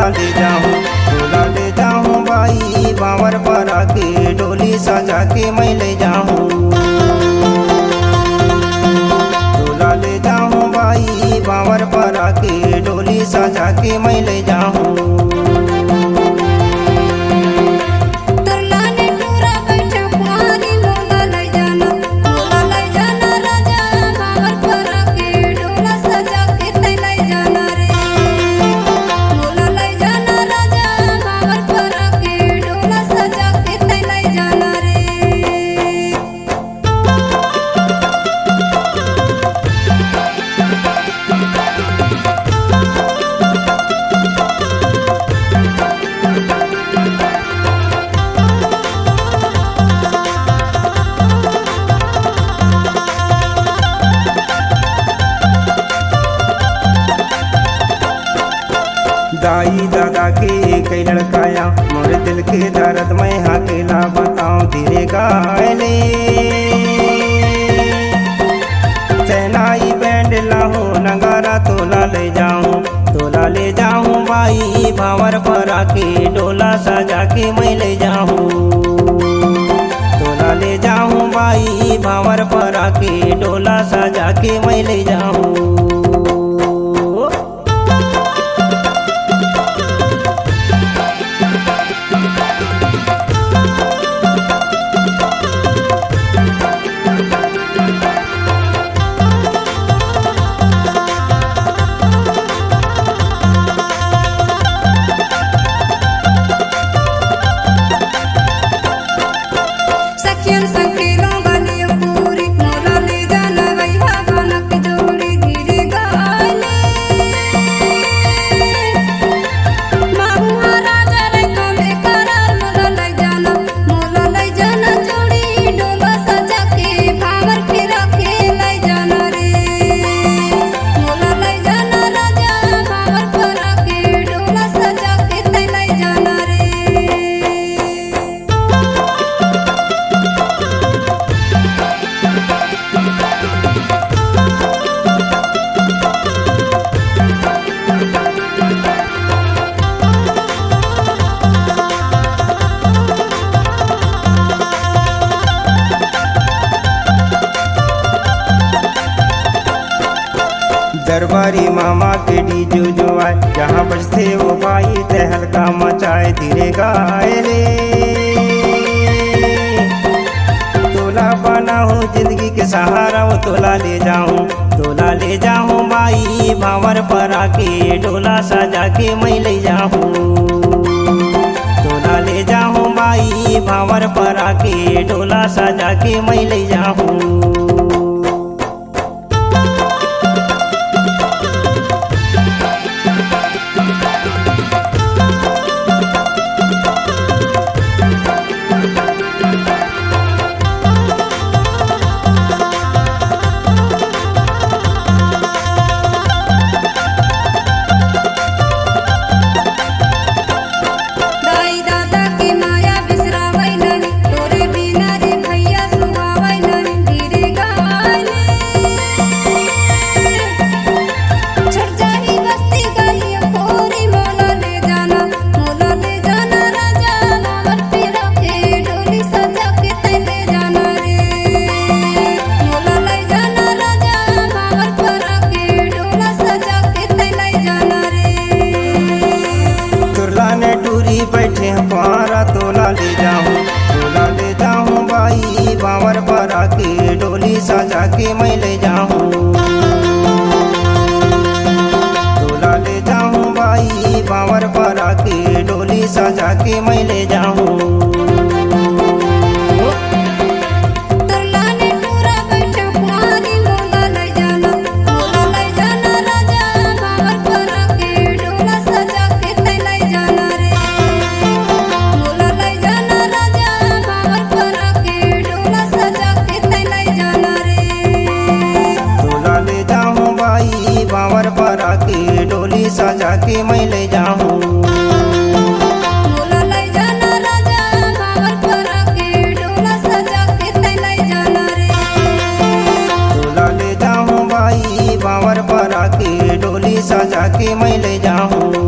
तोला ले जाऊं, तोला ले जाऊं बाई बावर पर आके डोली सजा के मैं ले जाऊं। तोला ले जाऊं बाई बावर पर आके डोली सजा के मैं ले जाऊं। दाई दादा के कई लड़काया मोर दिल के दर्द मैं अकेला बताऊं तेरे गाले। सेनाई बैंड लाहू नगारा तोला ले जाऊं, तोला ले जाऊं बाई भावर पर आके डोला सजा के मैं ले जाऊं। तोला ले जाऊं बाई भावर पर आके डोला सजा के मैं ले जाऊं। दरबारी मामा के डीजो जो आए जहाँ बजते वो भाई तहलका मचाए धीरे गाए रे। तोला बना हूँ जिंदगी के सहारा वो तोला ले जाऊँ, तोला ले जाऊँ बाई भावर पर आके डोला सजा के मैं ले जाऊँ। तोला ले जाऊँ बाई भावर पर आके डोला सजा के मैं ले जाऊँ। बैठे हमारा तोला ले जाऊं, तोला ले जाऊं बाई बावर पर आके डोली सजा के मैं ले जाऊं। तोला ले जाऊं बाई बावर पर आके डोली सजा के मैं ले जाऊं। बावर पर आके डोली सजा के मैं ले जाऊं। तोला ले जाना राजा बावर पर आके डोला सजा के ले जाना रे। तोला ले जाऊं बाई बावर पर आके डोली सजा के मैं ले जाऊं।